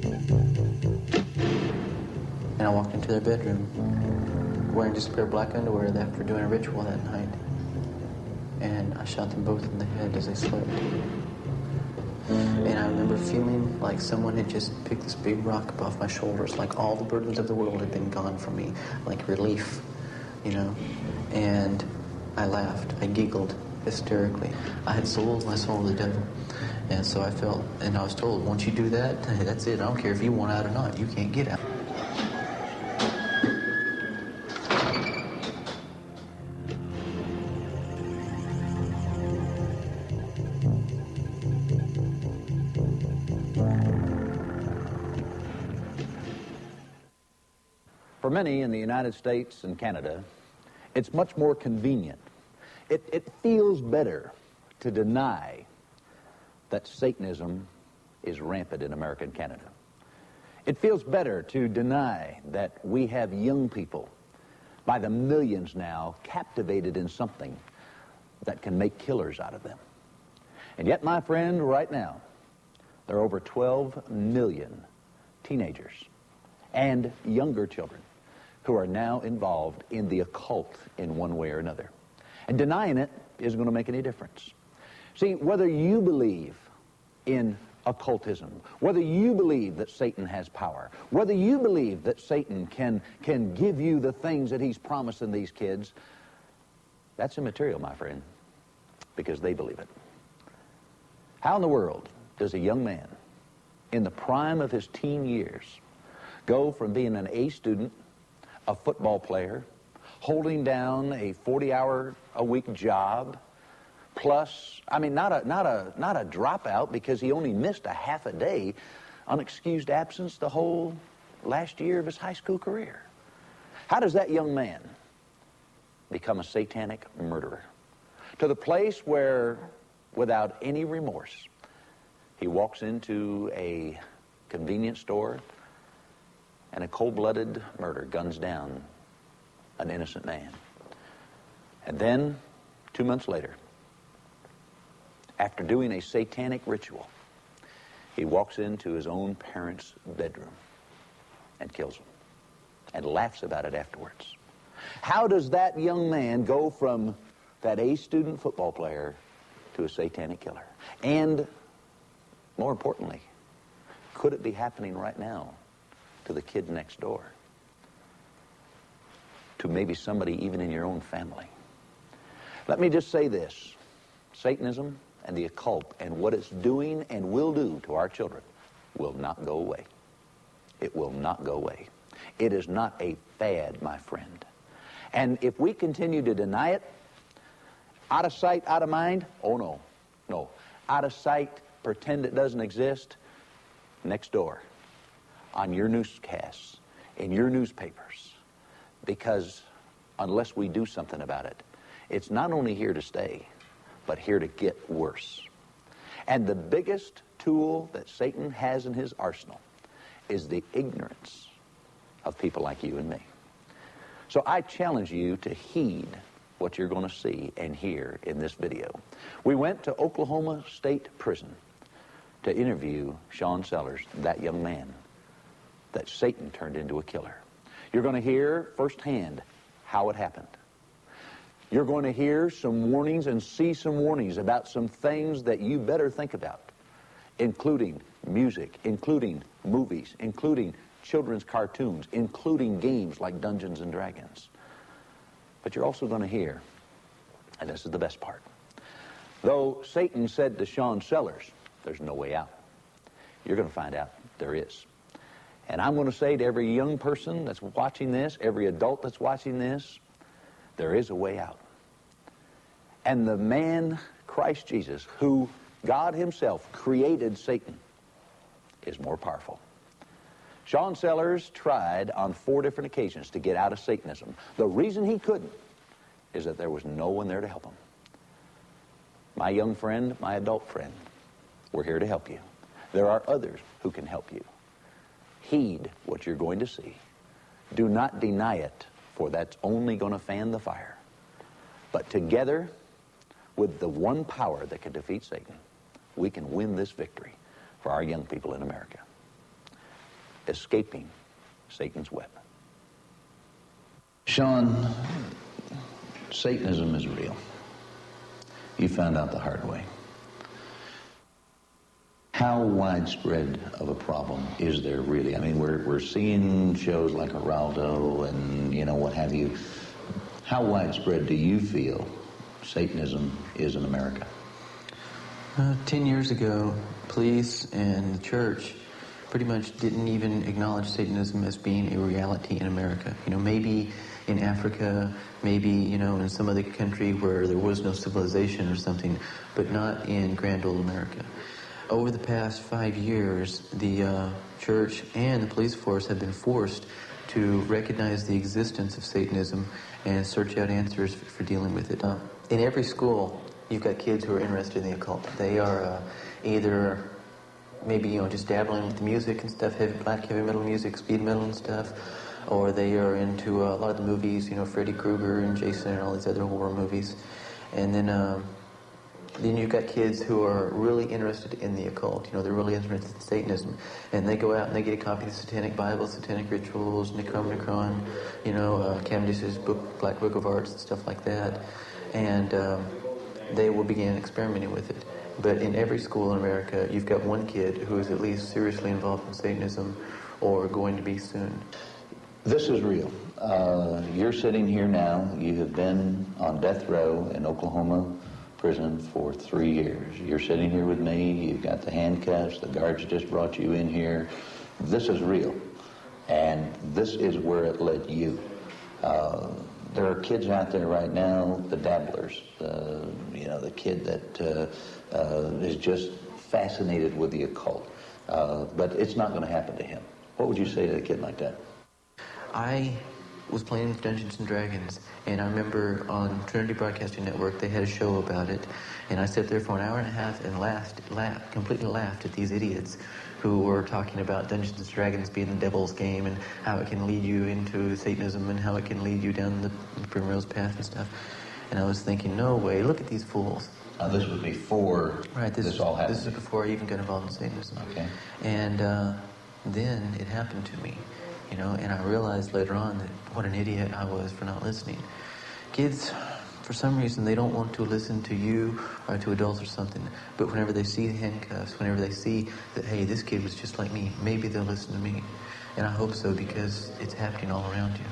And I walked into their bedroom wearing just a pair of black underwear after doing a ritual that night. And I shot them both in the head as they slept. And I remember feeling like someone had just picked this big rock up off my shoulders, like all the burdens of the world had been gone from me, like relief, you know. And I laughed, I giggled hysterically. I had sold my soul to the devil. And so I felt, and I was told, once you do that, that's it. I don't care if you want out or not, you can't get out. For many in the United States and Canada, it's much more convenient. It feels better to deny that Satanism is rampant in America and Canada. It feels better to deny that we have young people, by the millions now, captivated in something that can make killers out of them. And yet, my friend, right now, there are over 12 million teenagers and younger children who are now involved in the occult in one way or another. And denying it isn't going to make any difference. See, whether you believe in occultism, whether you believe that Satan has power, whether you believe that Satan can give you the things that he's promising these kids, that's immaterial, my friend, because they believe it. How in the world does a young man in the prime of his teen years go from being an A student, a football player, holding down a 40-hour-a-week job, plus, I mean, not a dropout because he only missed a half a day, unexcused absence the whole last year of his high school career? How does that young man become a satanic murderer? To the place where, without any remorse, he walks into a convenience store and a cold-blooded murder guns down an innocent man. And then, 2 months later, after doing a satanic ritual, he walks into his own parents' bedroom and kills them and laughs about it afterwards. How does that young man go from that A student football player to a satanic killer? And more importantly, could it be happening right now to the kid next door? To maybe somebody even in your own family? Let me just say this. Satanism and the occult and what it's doing and will do to our children will not go away. It will not go away. It is not a fad, my friend. And if we continue to deny it, out of sight, out of mind, oh no, no. Out of sight, pretend it doesn't exist, next door, on your newscasts, in your newspapers, because unless we do something about it, it's not only here to stay, but here to get worse. And the biggest tool that Satan has in his arsenal is the ignorance of people like you and me. So I challenge you to heed what you're going to see and hear in this video. We went to Oklahoma State Prison to interview Sean Sellers, that young man that Satan turned into a killer. You're going to hear firsthand how it happened. You're going to hear some warnings and see some warnings about some things that you better think about, including music, including movies, including children's cartoons, including games like Dungeons and Dragons. But you're also going to hear, and this is the best part, though Satan said to Sean Sellers, there's no way out, you're going to find out there is. And I'm going to say to every young person that's watching this, every adult that's watching this, there is a way out. And the man, Christ Jesus, who God himself created Satan, is more powerful. Sean Sellers tried on 4 different occasions to get out of Satanism. The reason he couldn't is that there was no one there to help him. My young friend, my adult friend, we're here to help you. There are others who can help you. Heed what you're going to see. Do not deny it, for that's only going to fan the fire. But together, with the one power that can defeat Satan, we can win this victory for our young people in America. escaping Satan's web. Sean, Satanism is real. You found out the hard way. How widespread of a problem is there really? I mean, we're seeing shows like Geraldo and, you know, what have you. How widespread do you feel Satanism is in America? 10 years ago, police and the church pretty much didn't even acknowledge Satanism as being a reality in America. You know, maybe in Africa, maybe, you know, in some other country where there was no civilization or something, but not in grand old America. Over the past 5 years, the church and the police force have been forced to recognize the existence of Satanism and search out answers for dealing with it. In every school, you've got kids who are interested in the occult. They are either maybe, you know, just dabbling with the music and stuff, black heavy metal music, speed metal and stuff, or they are into a lot of the movies, you know, Freddy Krueger and Jason and all these other horror movies. And then you've got kids who are really interested in the occult. You know, they're really interested in Satanism. And they go out and they get a copy of the Satanic Bible, Satanic Rituals, Necronomicon, you know, Cavendish's book, Black Book of Arts, and stuff like that. And they will begin experimenting with it. But in every school in America, you've got one kid who is at least seriously involved in Satanism or going to be soon. This is real. You're sitting here now. You have been on death row in Oklahoma prison for 3 years. You're sitting here with me. You've got the handcuffs. The guards just brought you in here. This is real. And this is where it led you. There are kids out there right now, the dabblers, you know, the kid that is just fascinated with the occult. But it's not going to happen to him. What would you say to a kid like that? I was playing Dungeons and Dragons, and I remember on Trinity Broadcasting Network they had a show about it, and I sat there for an hour and a half and completely laughed at these idiots who were talking about Dungeons and Dragons being the devil's game and how it can lead you into Satanism and how it can lead you down the primrose path and stuff. And I was thinking, no way, look at these fools. This was before this all happened. This is before I even got involved in Satanism. Okay. And then it happened to me, you know, and I realized later on that what an idiot I was for not listening. Kids, for some reason, they don't want to listen to you or to adults or something, but whenever they see the handcuffs, whenever they see that, hey, this kid was just like me, maybe they'll listen to me. And I hope so, because it's happening all around you.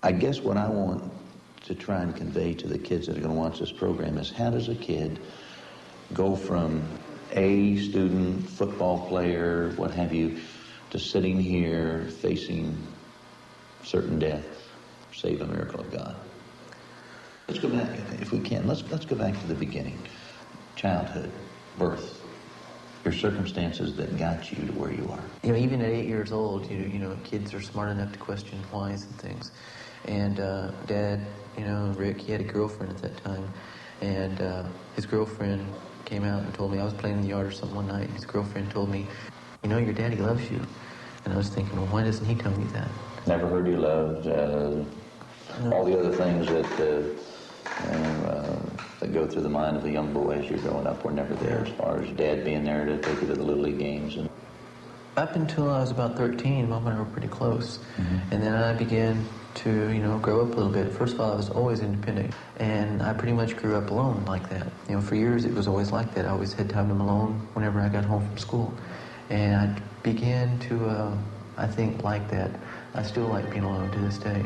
I guess what I want to try and convey to the kids that are going to watch this program is, how does a kid go from A student, football player, what have you, to sitting here facing certain death, save a miracle of God? Let's go back, if we can. Let's go back to the beginning. Childhood, birth, your circumstances that got you to where you are. You know, even at 8 years old, you know, kids are smart enough to question whys and things. And Dad, you know, Rick, he had a girlfriend at that time, and his girlfriend came out and told me, I was playing in the yard or something one night, and his girlfriend told me, you know, your daddy loves you. And I was thinking, well, why doesn't he tell me that? Never heard you loved. All the other things that go through the mind of a young boy as you're growing up were never there, as far as Dad being there to take you to the Little League games. And up until I was about 13, Mom and I were pretty close. Mm-hmm. And then I began to, you know, grow up a little bit. First of all, I was always independent, and I pretty much grew up alone like that. You know, for years it was always like that. I always had time alone whenever I got home from school. And I began to, I think, like that. I still like being alone to this day.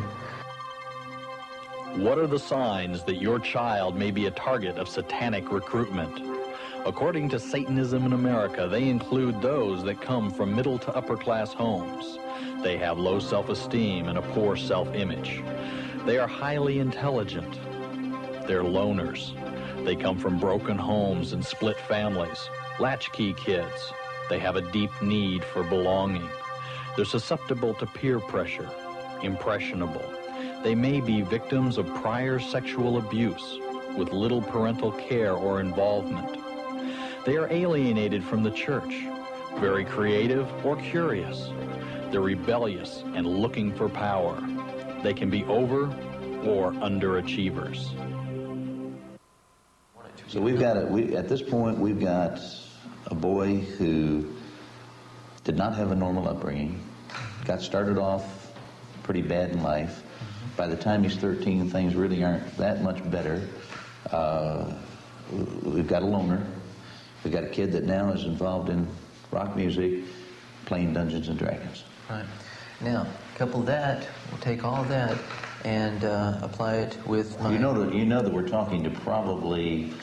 What are the signs that your child may be a target of satanic recruitment? According to Satanism in America, they include those that come from middle to upper class homes. They have low self-esteem and a poor self-image. They are highly intelligent. They're loners. They come from broken homes and split families. Latchkey kids. They have a deep need for belonging. They're susceptible to peer pressure. Impressionable. They may be victims of prior sexual abuse with little parental care or involvement. They are alienated from the church, very creative or curious. They're rebellious and looking for power. They can be over or underachievers. So at this point, we've got a boy who did not have a normal upbringing, got started off pretty bad in life. By the time he's 13, things really aren't that much better. We've got a loner. We've got a kid that now is involved in rock music, playing Dungeons and Dragons. Right. Now, couple that, we'll take all of that and apply it with my... You know that we're talking to probably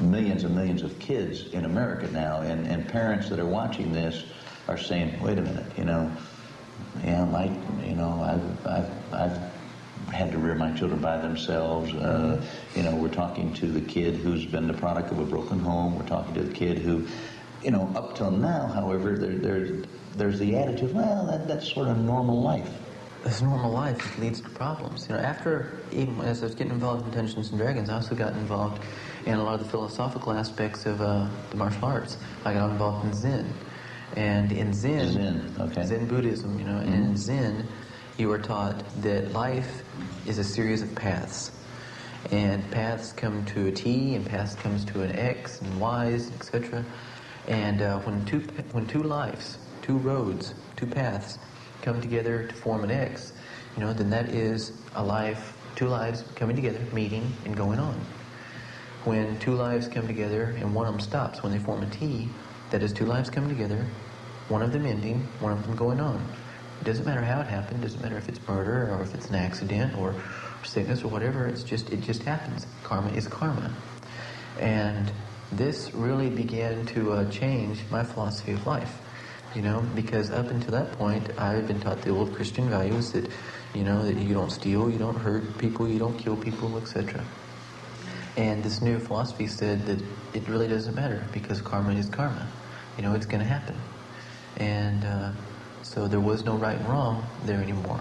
millions and millions of kids in America now, and parents that are watching this are saying, wait a minute, I've had to rear my children by themselves. We're talking to the kid who's been the product of a broken home. We're talking to the kid who, up till now, however, there's the attitude, well, that's sort of normal life. This normal life leads to problems. After, even as I was getting involved in Dungeons and Dragons, I also got involved in a lot of the philosophical aspects of the martial arts. I got involved in Zen. And in Zen Buddhism, and in Zen, you are taught that life is a series of paths. And paths come to a T, and paths comes to an X, and Y's, etc. And when two lives, two roads, two paths come together to form an X, then that is a life, two lives coming together, meeting, and going on. When two lives come together and one of them stops, when they form a T, that is two lives coming together, one of them ending, one of them going on. It doesn't matter how it happened, it doesn't matter if it's murder or if it's an accident or sickness or whatever, it just happens. Karma is karma. And this really began to change my philosophy of life, because up until that point, I had been taught the old Christian values that, that you don't steal, you don't hurt people, you don't kill people, etc. And this new philosophy said that it really doesn't matter because karma is karma. It's going to happen. And so there was no right and wrong there anymore.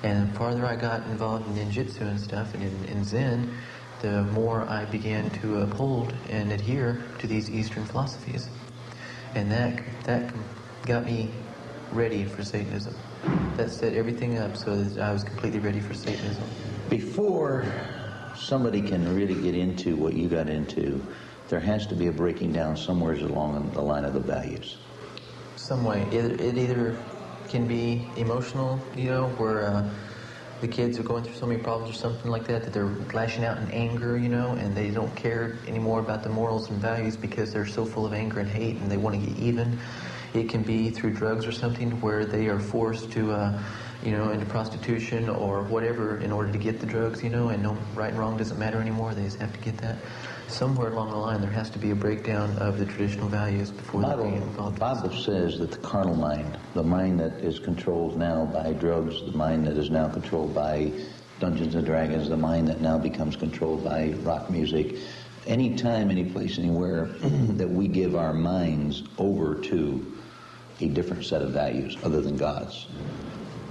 And the farther I got involved in ninjutsu and stuff and in Zen, the more I began to uphold and adhere to these Eastern philosophies. And that got me ready for Satanism. That set everything up so that I was completely ready for Satanism. Before somebody can really get into what you got into, there has to be a breaking down somewhere along the line of the values. Some way. It either can be emotional, where the kids are going through so many problems or something like that they're lashing out in anger, and they don't care anymore about the morals and values because they're so full of anger and hate and they want to get even. It can be through drugs or something where they are forced to, into prostitution or whatever in order to get the drugs, and no right and wrong doesn't matter anymore. They just have to get that. Somewhere along the line, there has to be a breakdown of the traditional values before they get involved. The Bible says that the carnal mind, the mind that is controlled now by drugs, the mind that is now controlled by Dungeons and Dragons, the mind that now becomes controlled by rock music, any time, any place, anywhere that we give our minds over to a different set of values other than God's,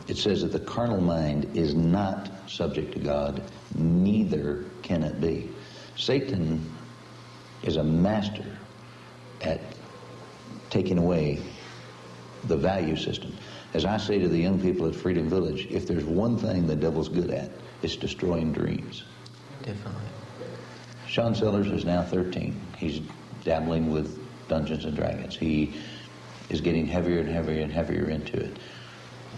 it says that the carnal mind is not subject to God, neither can it be. Satan is a master at taking away the value system. As I say to the young people at Freedom Village, if there's one thing the devil's good at, it's destroying dreams. Definitely. Sean Sellers is now 13. He's dabbling with Dungeons and Dragons. He is getting heavier and heavier and heavier into it.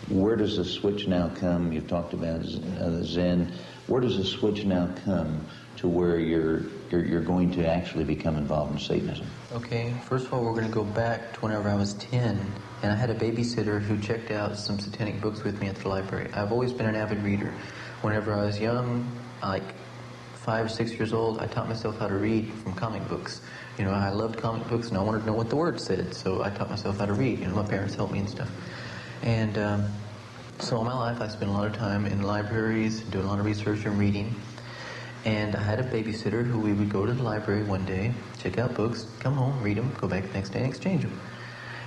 Where does the switch now come? You've talked about Zen. Where does the switch now come to where you're going to actually become involved in Satanism? Okay, first of all, we're going to go back to whenever I was 10, and I had a babysitter who checked out some satanic books with me at the library. I've always been an avid reader. Whenever I was young, like 5 or 6 years old, I taught myself how to read from comic books. I loved comic books, and I wanted to know what the words said, so I taught myself how to read. My parents helped me and stuff. And so all my life, I spent a lot of time in libraries, doing a lot of research and reading. And I had a babysitter who we would go to the library one day, check out books, come home, read them, go back the next day and exchange them.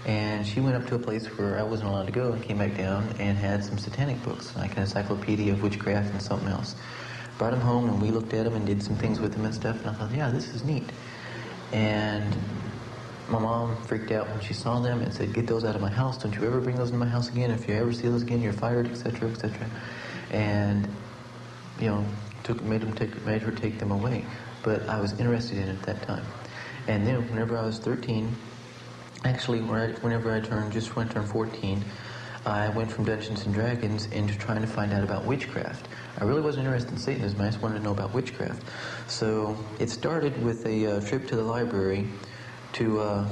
And she went up to a place where I wasn't allowed to go and came back down and had some satanic books, like an encyclopedia of witchcraft and something else. Brought them home and we looked at them and did some things with them and stuff. And I thought, yeah, this is neat. And my mom freaked out when she saw them and said, get those out of my house. Don't you ever bring those into my house again. If you ever see those again, you're fired, etc., etc. And, made her take them away. But I was interested in it at that time. And then whenever I was 13, Actually, whenever I turned 14, I went from Dungeons and Dragons into trying to find out about witchcraft. I really wasn't interested in Satanism, I just wanted to know about witchcraft. So it started with a trip to the library to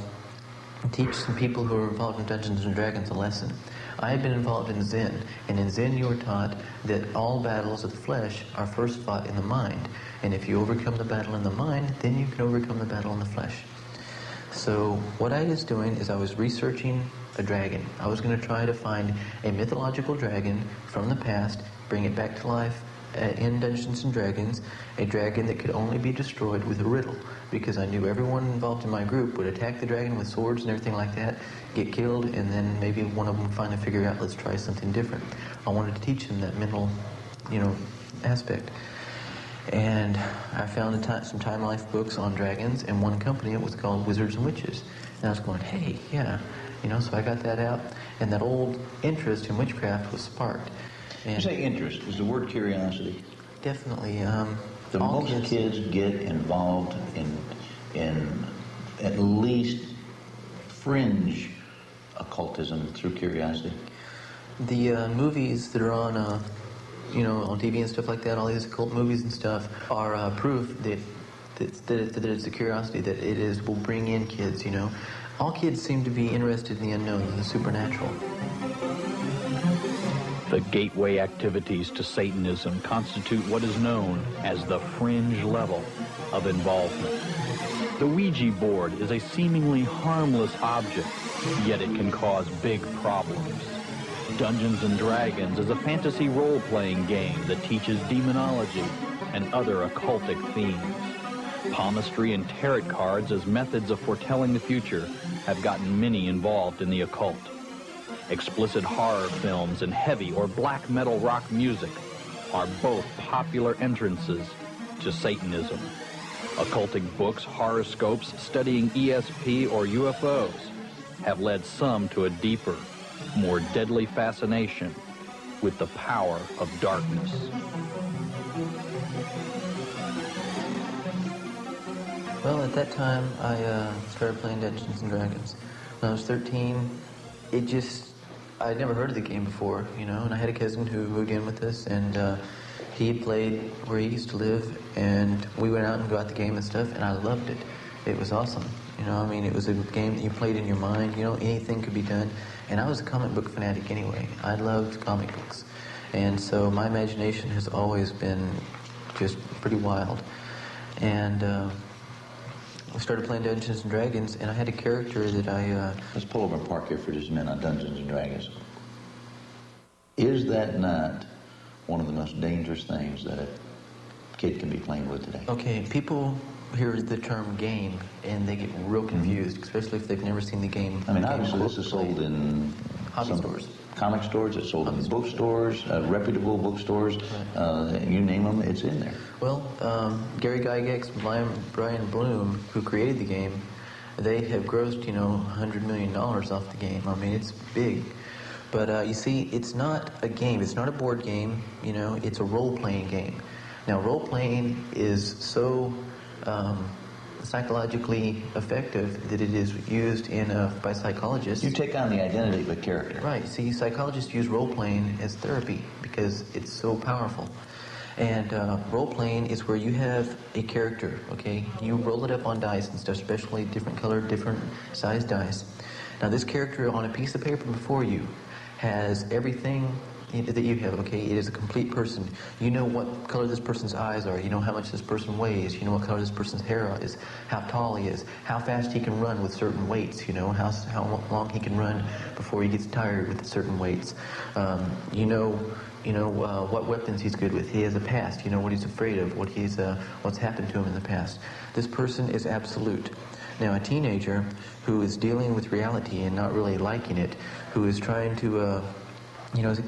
teach some people who were involved in Dungeons and Dragons a lesson. I had been involved in Zen, and in Zen you were taught that all battles of the flesh are first fought in the mind. And if you overcome the battle in the mind, then you can overcome the battle in the flesh. So what I was doing is I was researching a dragon. I was going to try to find a mythological dragon from the past, bring it back to life in Dungeons and Dragons, a dragon that could only be destroyed with a riddle, because I knew everyone involved in my group would attack the dragon with swords and everything like that, get killed, and then maybe one of them would finally figure out, let's try something different. I wanted to teach them that mental, aspect. And I found some Time Life books on dragons, and one company, it was called Wizards and Witches. And I was going, hey, yeah. So I got that out, and that old interest in witchcraft was sparked. And you say interest. Is the word curiosity? Definitely. Do most kids get involved in at least fringe occultism through curiosity? The movies that are on on TV and stuff like that, all these occult movies and stuff, are proof that it's a curiosity, that will bring in kids, All kids seem to be interested in the unknown, in the supernatural. The gateway activities to Satanism constitute what is known as the fringe level of involvement. The Ouija board is a seemingly harmless object, yet it can cause big problems. Dungeons and Dragons is a fantasy role-playing game that teaches demonology and other occultic themes. Palmistry and tarot cards as methods of foretelling the future have gotten many involved in the occult. Explicit horror films and heavy or black metal rock music are both popular entrances to Satanism. Occultic books, horoscopes, studying ESP or UFOs have led some to a deeper, more deadly fascination with the power of darkness. Well, at that time, I started playing Dungeons and Dragons. When I was 13, I'd never heard of the game before, and I had a cousin who moved in with us, and he played where he used to live, and we went out and got the game and stuff, and I loved it. It was awesome. It was a game that you played in your mind, anything could be done. And I was a comic book fanatic anyway. I loved comic books. And so my imagination has always been just pretty wild. And I started playing Dungeons and Dragons, and I had a character that I... Let's pull over and park here for just a minute on Dungeons and Dragons. Is that not one of the most dangerous things that a kid can be playing with today? Okay, people hear the term game, and they get real confused, especially if they've never seen the game. Obviously this is sold in... hobby stores. Comic stores, it's sold in bookstores, reputable bookstores, you name them, it's in there. Well, Gary Gygax, Brian Bloom, who created the game, they have grossed, $100 million off the game. It's big. But you see, it's not a game. It's not a board game. It's a role-playing game. Now, role-playing is so psychologically effective that it is used by psychologists. You take on the identity of a character. Right. See, psychologists use role-playing as therapy because it's so powerful. And role-playing is where you have a character, okay? You roll it up on dice and stuff, especially different colored, different sized dice. Now, this character on a piece of paper before you has everything that you have, okay? It is a complete person. You know what color this person's eyes are. You know how much this person weighs. You know what color this person's hair is, how tall he is, how fast he can run with certain weights, how long he can run before he gets tired with certain weights. What weapons he's good with. He has a past. You know what he's afraid of, what's happened to him in the past. This person is absolute. Now, a teenager who is dealing with reality and not really liking it, who is trying to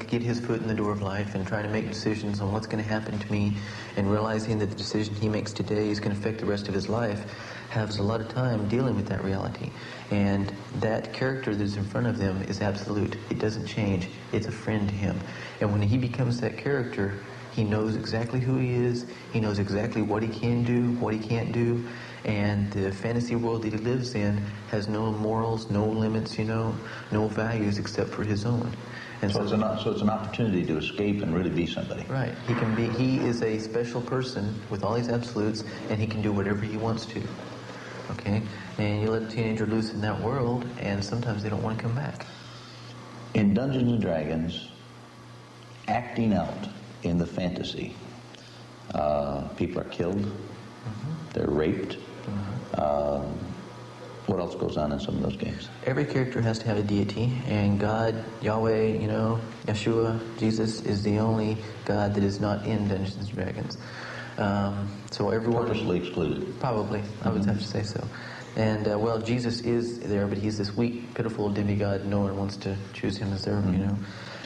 get his foot in the door of life and trying to make decisions on what's going to happen to me, and realizing that the decision he makes today is going to affect the rest of his life, has a lot of time dealing with that reality. And that character that's in front of them is absolute. It doesn't change. It's a friend to him. And when he becomes that character, He knows exactly who he is. He knows exactly what he can do, what he can't do. And the fantasy world that he lives in has no morals, no limits, no values except for his own. And so it's an opportunity to escape and really be somebody. Right. He is a special person with all these absolutes, and he can do whatever he wants to. Okay? And you let a teenager loose in that world, and sometimes they don't want to come back. In Dungeons and Dragons, acting out in the fantasy, people are killed, they're raped. What else goes on in some of those games? Every character has to have a deity, and God, Yahweh, Yeshua, Jesus is the only God that is not in Dungeons and Dragons. So everyone... Purposely excluded. Probably, I would have to say so. And, Jesus is there, but he's this weak, pitiful demigod. No one wants to choose him as their,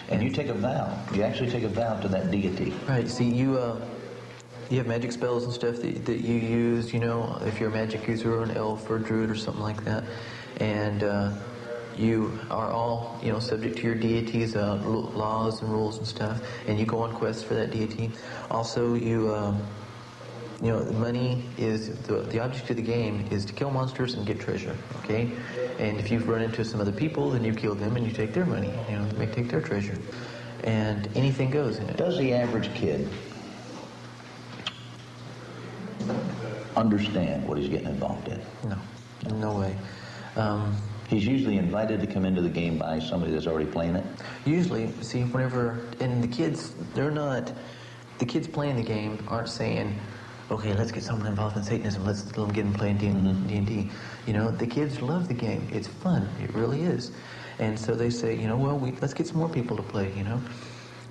And you take a vow. You actually take a vow to that deity. Right. See, you have magic spells and stuff that you use, if you're a magic user or an elf or a druid or something like that. And you are all, subject to your deity's laws and rules and stuff. And you go on quests for that deity. Also, money is, the object of the game is to kill monsters and get treasure, okay? And if you've run into some other people, then you kill them and you take their money, they take their treasure. And anything goes in it. Does the average kid understand what he's getting involved in? No way. He's usually invited to come into the game by somebody that's already playing it? Usually, see, and the kids playing the game aren't saying, okay, let's get someone involved in Satanism, let's let them get and play D&D. The kids love the game. It's fun. It really is. And so they say, let's get some more people to play,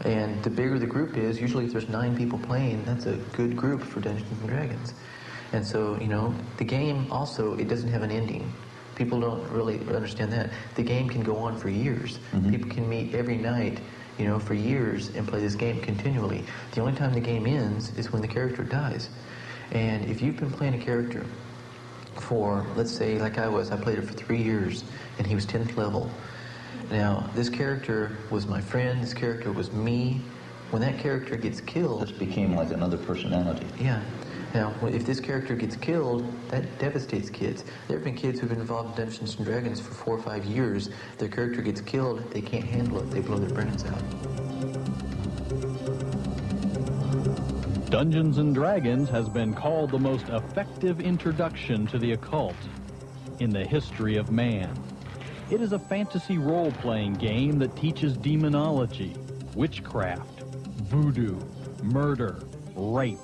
And the bigger the group is, usually if there's 9 people playing, that's a good group for Dungeons & Dragons. And so, the game also, it doesn't have an ending. People don't really understand that. The game can go on for years. People can meet every night, for years and play this game continually. The only time the game ends is when the character dies. And if you've been playing a character for, let's say, like I played it for 3 years, and he was 10th level. Now, this character was my friend, this character was me. When that character gets killed... This became like another personality. Yeah. Now, if this character gets killed, that devastates kids. There have been kids who've been involved in Dungeons & Dragons for 4 or 5 years. Their character gets killed, they can't handle it. They blow their brains out. Dungeons & Dragons has been called the most effective introduction to the occult in the history of man. It is a fantasy role-playing game that teaches demonology, witchcraft, voodoo, murder, rape,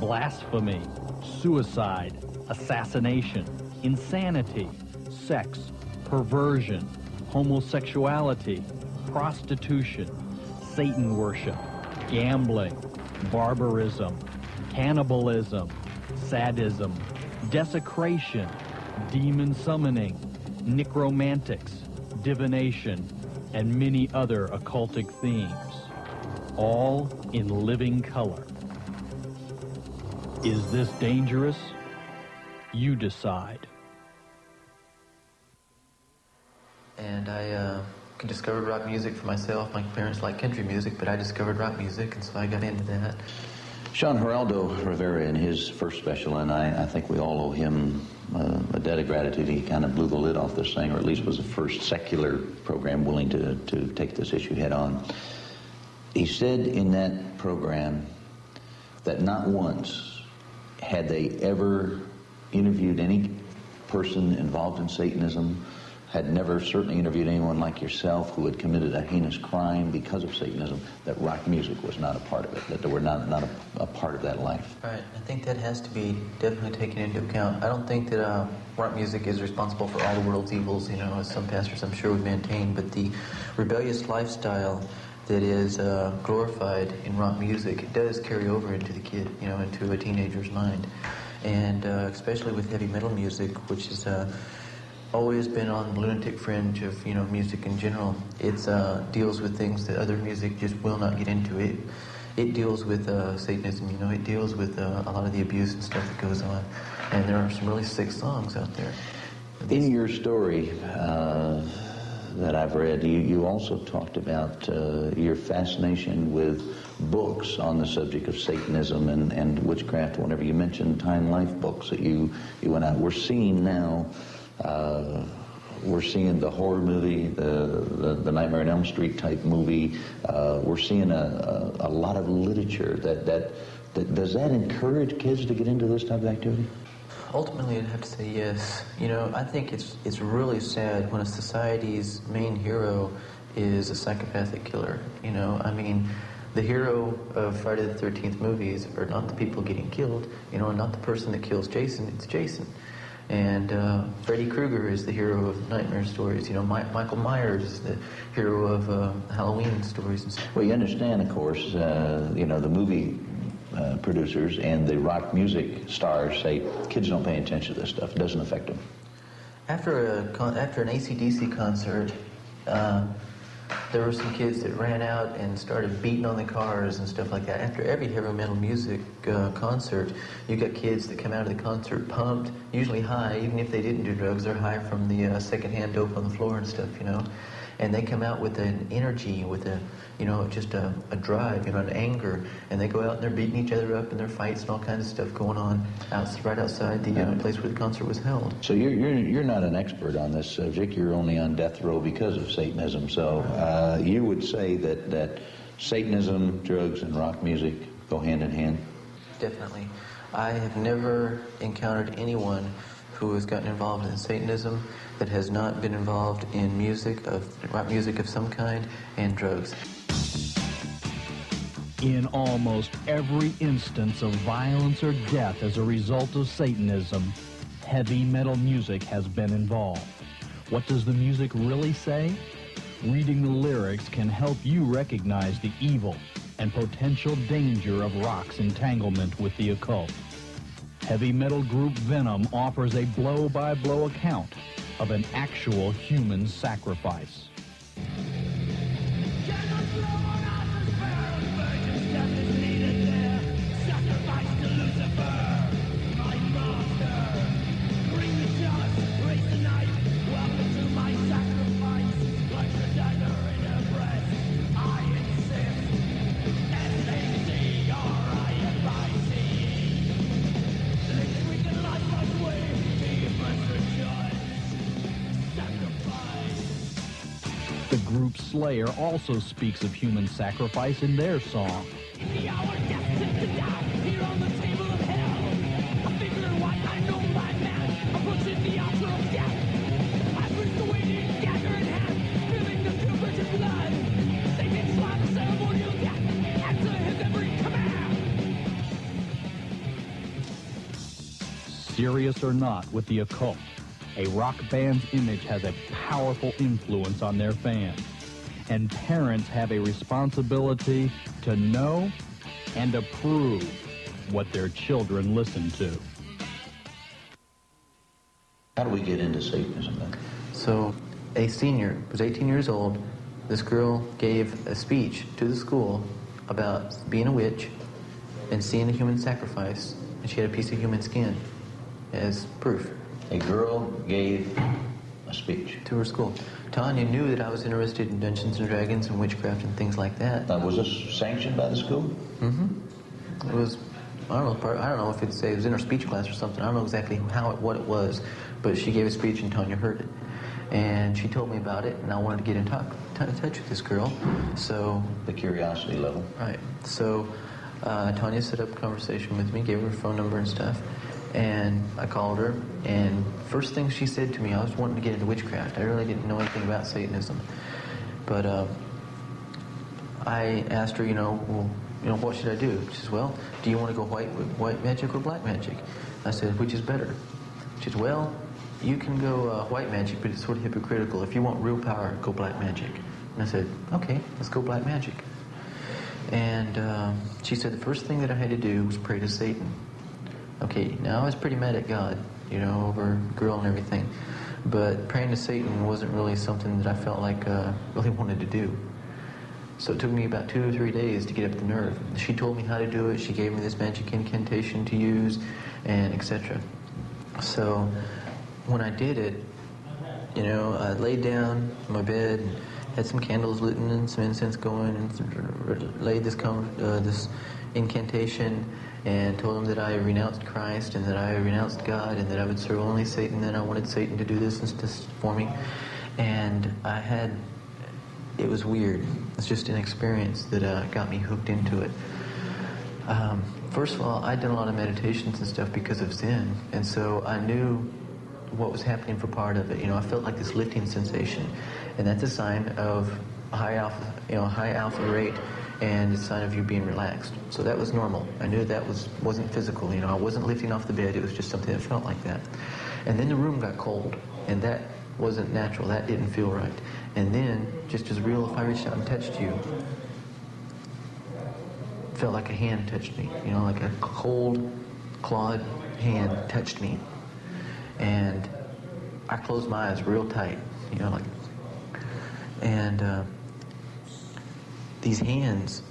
blasphemy, suicide, assassination, insanity, sex, perversion, homosexuality, prostitution, Satan worship, gambling, barbarism, cannibalism, sadism, desecration, demon summoning, necromantics, divination, and many other occultic themes, all in living color. Is this dangerous? You decide. And I discovered rock music for myself. My parents liked country music, but I discovered rock music, and so I got into that. Sean Geraldo Rivera, in his first special, and I think we all owe him a debt of gratitude. He kind of blew the lid off this thing, or at least was the first secular program willing to take this issue head on. He said in that program that not once had they ever interviewed any person involved in Satanism, had never certainly interviewed anyone like yourself who had committed a heinous crime because of Satanism, that rock music was not a part of it, that they were not a part of that life. Right. I think that has to be definitely taken into account. I don't think that rock music is responsible for all the world's evils, as some pastors I'm sure would maintain, but the rebellious lifestyle that is glorified in rock music, it does carry over into the kid, into a teenager's mind. And especially with heavy metal music, which is always been on the lunatic fringe of, music in general. It deals with things that other music just will not get into. It deals with Satanism, it deals with a lot of the abuse and stuff that goes on. And there are some really sick songs out there. In your story, that I've read, you also talked about your fascination with books on the subject of Satanism and witchcraft. Whenever you mentioned Time Life books that you went out, we're seeing now. We're seeing the horror movie, the Nightmare on Elm Street type movie. We're seeing a lot of literature that does that encourage kids to get into this type of activity? Ultimately, I'd have to say yes. You know, I think it's really sad when a society's main hero is a psychopathic killer. You know, I mean, the hero of Friday the 13th movies are not the people getting killed, you know, not the person that kills Jason, it's Jason. And Freddy Krueger is the hero of nightmare stories. You know, Michael Myers is the hero of Halloween stories and stuff. Well, you understand, of course, you know, the movie producers and the rock music stars say kids don't pay attention to this stuff. It doesn't affect them. After an AC/DC concert, there were some kids that ran out and started beating on the cars and stuff like that. After every heavy metal music concert, you got kids that come out of the concert pumped, usually high. Even if they didn't do drugs, they're high from the secondhand dope on the floor and stuff, you know. And they come out with an energy, with a, you know, just a drive, you know, an anger. And they go out and they're beating each other up and there's fights and all kinds of stuff going on right outside the place where the concert was held. So you're not an expert on this subject. You're only on death row because of Satanism. So you would say that Satanism, drugs, and rock music go hand in hand? Definitely. I have never encountered anyone who has gotten involved in Satanism that has not been involved in rock music of some kind and drugs. In almost every instance of violence or death as a result of Satanism, heavy metal music has been involved. What does the music really say? Reading the lyrics can help you recognize the evil and potential danger of rock's entanglement with the occult. Heavy metal group Venom offers a blow-by-blow account of an actual human sacrifice. The group Slayer also speaks of human sacrifice in their song. In the hour destined to die, here on the table of hell, a figure in white, I know my man, approaching the altar of death. I bring the waiting dagger in hand, feeling the true virgin blood. Satan's slaughter, ceremonial death, answer his every command. Serious or not with the occult, a rock band's image has a powerful influence on their fans, and parents have a responsibility to know and approve what their children listen to. How do we get into Satanism then? So a senior was 18 years old. This girl gave a speech to the school about being a witch and seeing a human sacrifice, and she had a piece of human skin as proof. A girl gave a speech to her school. Tanya knew that I was interested in Dungeons and Dragons and witchcraft and things like that. Was this sanctioned by the school? Mm-hmm. It was, I don't know if it was in her speech class or something. I don't know exactly what it was, but she gave a speech and Tanya heard it. And she told me about it, and I wanted to get in touch with this girl. So the curiosity level. Right. So Tanya set up a conversation with me, gave her phone number and stuff. And I called her, and first thing she said to me, I was wanting to get into witchcraft. I really didn't know anything about Satanism. But I asked her, what should I do? She says, well, do you want to go white magic or black magic? I said, which is better? She said, well, you can go white magic, but it's sort of hypocritical. If you want real power, go black magic. And I said, okay, let's go black magic. And she said the first thing that I had to do was pray to Satan. Okay, now I was pretty mad at God, over a girl and everything. But praying to Satan wasn't really something that I felt like really wanted to do. So it took me about 2 or 3 days to get up the nerve. She told me how to do it. She gave me this magic incantation to use, and etc. So when I did it, I laid down in my bed and had some candles lit and some incense going, and laid this incantation and told him that I renounced Christ and that I renounced God and that I would serve only Satan, and I wanted Satan to do this and this for me. And it was weird. It's just an experience that got me hooked into it. First of all, I'd done a lot of meditations and stuff because of sin, and so I knew what was happening for part of it. I felt like this lifting sensation, and that's a sign of high alpha rate, and it's a sign of you being relaxed. So that was normal. I knew that wasn't physical. I wasn't lifting off the bed. It was just something that felt like that. And then the room got cold, and that wasn't natural. That didn't feel right. And then, just as real, if I reached out and touched you, it felt like a hand touched me. Like a cold, clawed hand touched me. And I closed my eyes real tight, and these hands,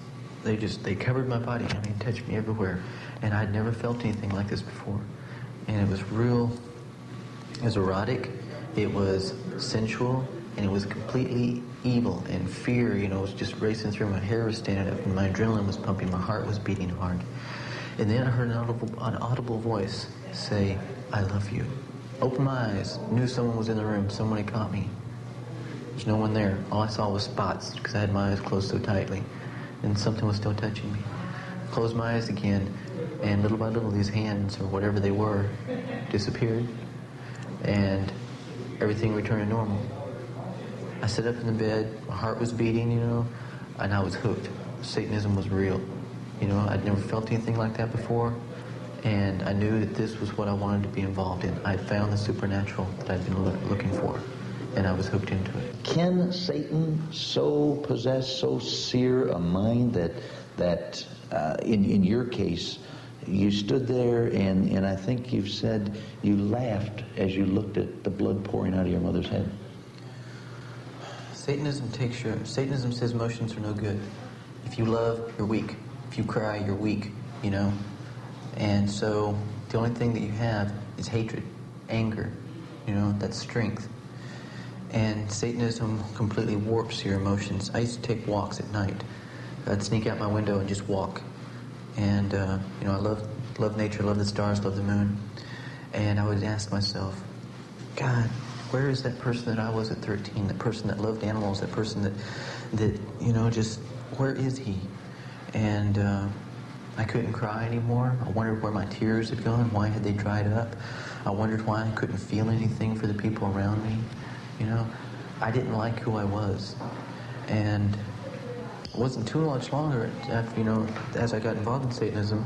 they covered my body. Touched me everywhere, and I'd never felt anything like this before. And it was real. It was erotic. It was sensual, and it was completely evil. And fear, was just racing through. My hair was standing up, and my adrenaline was pumping. My heart was beating hard. And then I heard an audible voice say, "I love you." Opened my eyes, knew someone was in the room. Someone had caught me. There's no one there. All I saw was spots because I had my eyes closed so tightly, and something was still touching me. Closed my eyes again, and little by little these hands, or whatever they were, disappeared, and everything returned to normal. I sat up in the bed, my heart was beating, and I was hooked. Satanism was real. I'd never felt anything like that before. And I knew that this was what I wanted to be involved in. I found the supernatural that I'd been looking for, and I was hooked into it. Can Satan so possess, so sear a mind that in your case, you stood there and I think you've said you laughed as you looked at the blood pouring out of your mother's head? Satanism says emotions are no good. If you love, you're weak. If you cry, you're weak, And so the only thing that you have is hatred, anger, that's strength. And Satanism completely warps your emotions. I used to take walks at night. I'd sneak out my window and just walk. And, I love nature, love the stars, love the moon. And I would ask myself, God, where is that person that I was at 13, that person that loved animals, that person that just, where is he? And I couldn't cry anymore. I wondered where my tears had gone. Why had they dried up? I wondered why I couldn't feel anything for the people around me. I didn't like who I was. And it wasn't too much longer after, as I got involved in Satanism,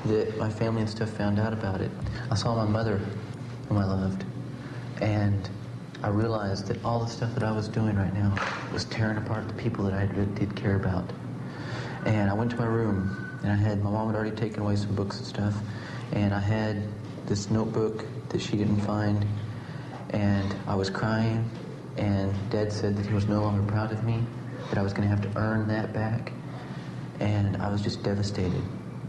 that my family and stuff found out about it. I saw my mother, whom I loved, and I realized that all the stuff that I was doing right now was tearing apart the people that I did care about. And I went to my room, and my mom had already taken away some books and stuff, and I had this notebook that she didn't find, and I was crying, and Dad said that he was no longer proud of me, that I was going to have to earn that back, and I was just devastated.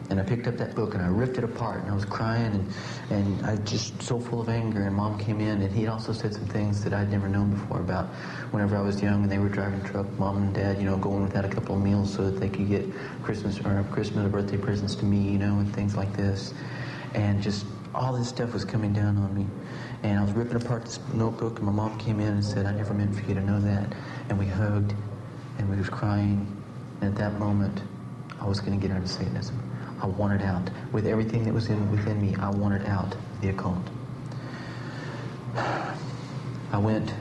And I picked up that book and I ripped it apart, and I was crying, and I just so full of anger. And Mom came in, and he also said some things that I'd never known before about whenever I was young and they were driving a truck, Mom and Dad, going without a couple of meals so that they could get Christmas or birthday presents to me, and things like this. And just all this stuff was coming down on me. And I was ripping apart this notebook, and my mom came in and said, "I never meant for you to know that." And we hugged, and we was crying. And at that moment, I was going to get out of Satanism. I wanted out. With everything that was within me, I wanted out of the occult. I went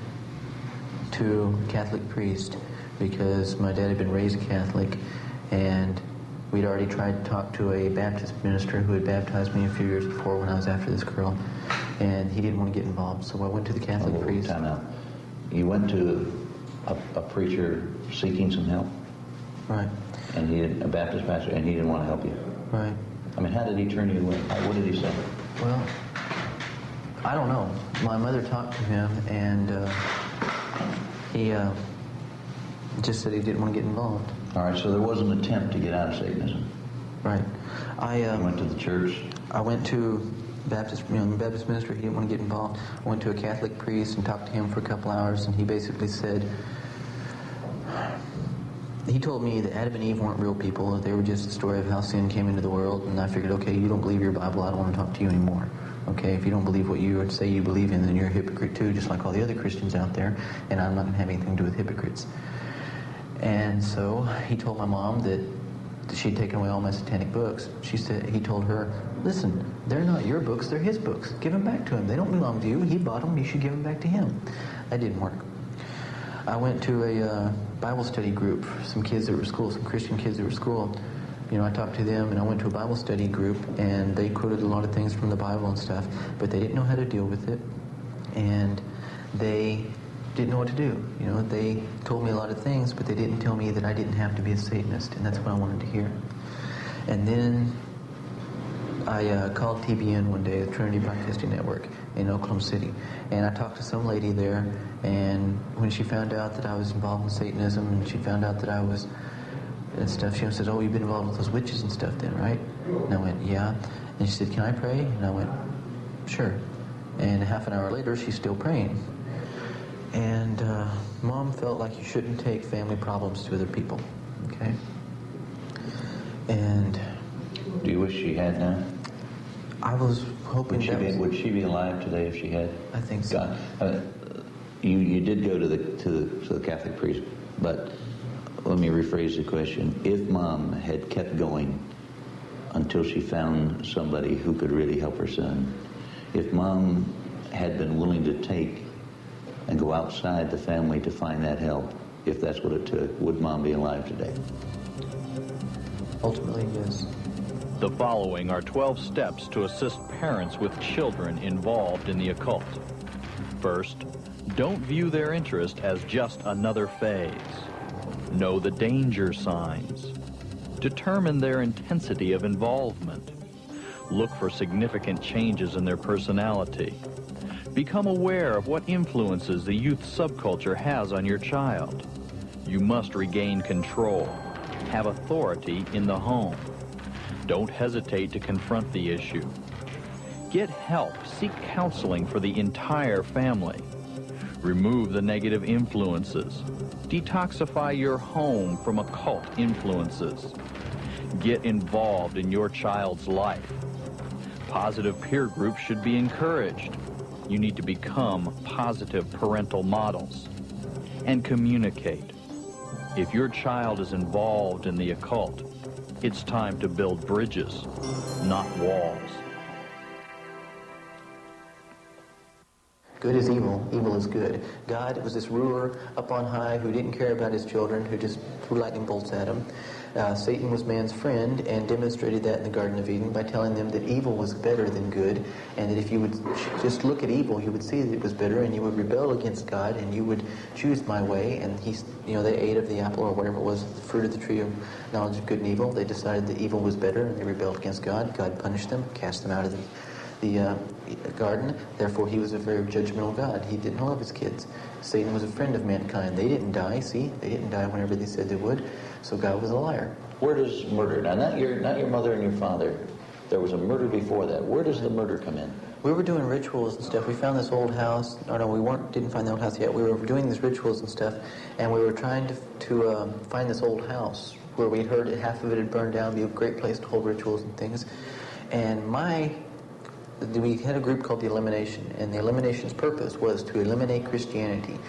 to a Catholic priest because my dad had been raised Catholic, and we'd already tried to talk to a Baptist minister who had baptized me a few years before when I was after this girl, and he didn't want to get involved, so I went to the Catholic priest. Time out. You went to a preacher seeking some help? Right. And a Baptist pastor, and he didn't want to help you? Right. I mean, how did he turn you away? What did he say? Well, I don't know. My mother talked to him, and he just said he didn't want to get involved. All right, so there was an attempt to get out of Satanism. Right. You went to the church? I went to Baptist minister. He didn't want to get involved. I went to a Catholic priest and talked to him for a couple hours, and he basically said, he told me that Adam and Eve weren't real people. They were just a story of how sin came into the world. And I figured, okay, you don't believe your Bible, I don't want to talk to you anymore. Okay, if you don't believe what you would say you believe in, then you're a hypocrite too, just like all the other Christians out there, and I'm not going to have anything to do with hypocrites. And so he told my mom that she'd taken away all my satanic books. He told her, listen, they're not your books, they're his books. Give them back to him. They don't belong to you. He bought them. You should give them back to him. That didn't work. I went to a Bible study group for some kids that were at school, some Christian kids that were at school. I talked to them, and I went to a Bible study group, and they quoted a lot of things from the Bible and stuff, but they didn't know how to deal with it, and they didn't know what to do. They told me a lot of things, but they didn't tell me that I didn't have to be a Satanist, and that's what I wanted to hear. And then I called TBN one day, the Trinity Broadcasting Network in Oklahoma City, and I talked to some lady there, and when she found out that I was involved in Satanism, and she found out that I was and stuff, she said, oh, you've been involved with those witches and stuff then, right? And I went, yeah. And she said, can I pray? And I went, sure. And half an hour later, she's still praying. And Mom felt like you shouldn't take family problems to other people, okay? And do you wish she had now? I was hoping would she be alive today if she had? I think so. You did go to the Catholic priest, but let me rephrase the question. If Mom had kept going until she found somebody who could really help her son, if Mom had been willing to take and go outside the family to find that help, if that's what it took, would Mom be alive today? Ultimately, yes. The following are 12 steps to assist parents with children involved in the occult. First, don't view their interest as just another phase. Know the danger signs. Determine their intensity of involvement. Look for significant changes in their personality. Become aware of what influences the youth subculture has on your child. You must regain control. Have authority in the home. Don't hesitate to confront the issue. Get help. Seek counseling for the entire family. Remove the negative influences. Detoxify your home from occult influences. Get involved in your child's life. Positive peer groups should be encouraged. You need to become positive parental models. And communicate. If your child is involved in the occult, it's time to build bridges, not walls. Good is evil, evil is good. God was this ruler up on high who didn't care about his children, who just threw lightning bolts at them. Satan was man's friend and demonstrated that in the Garden of Eden by telling them that evil was better than good, and that if you would just look at evil, you would see that it was better, and you would rebel against God, and you would choose my way. And they ate of the apple or whatever it was, the fruit of the tree of knowledge of good and evil. They decided that evil was better, and they rebelled against God. God punished them, cast them out of the garden. Therefore, he was a very judgmental God. He didn't love his kids. Satan was a friend of mankind. They didn't die. See, they didn't die whenever they said they would. So God was a liar. Where does murder, now not your mother and your father, there was a murder before that. Where does the murder come in? We were doing rituals and stuff. We found this old house. No, we didn't find the old house yet. We were doing these rituals and stuff, and we were trying to find this old house where we heard that half of it had burned down. It'd be a great place to hold rituals and things. And we had a group called the Elimination, and the Elimination's purpose was to eliminate Christianity.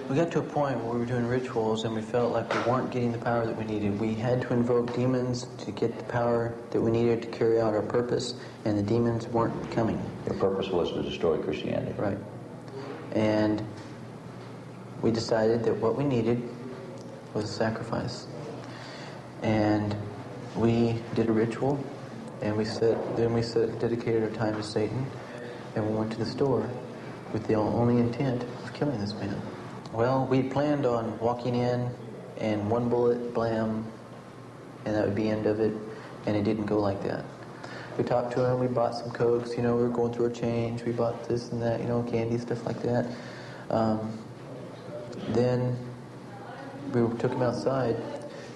We got to a point where we were doing rituals and we felt like we weren't getting the power that we needed. We had to invoke demons to get the power that we needed to carry out our purpose, and the demons weren't coming. Your purpose was to destroy Christianity. Right. And we decided that what we needed was a sacrifice. And we did a ritual, and we dedicated our time to Satan, and we went to the store with the only intent of killing this man. Well, we planned on walking in and one bullet, blam, and that would be the end of it, and it didn't go like that. We talked to him, we bought some Cokes, we were going through our change, we bought this and that, candy, stuff like that. Then we took him outside.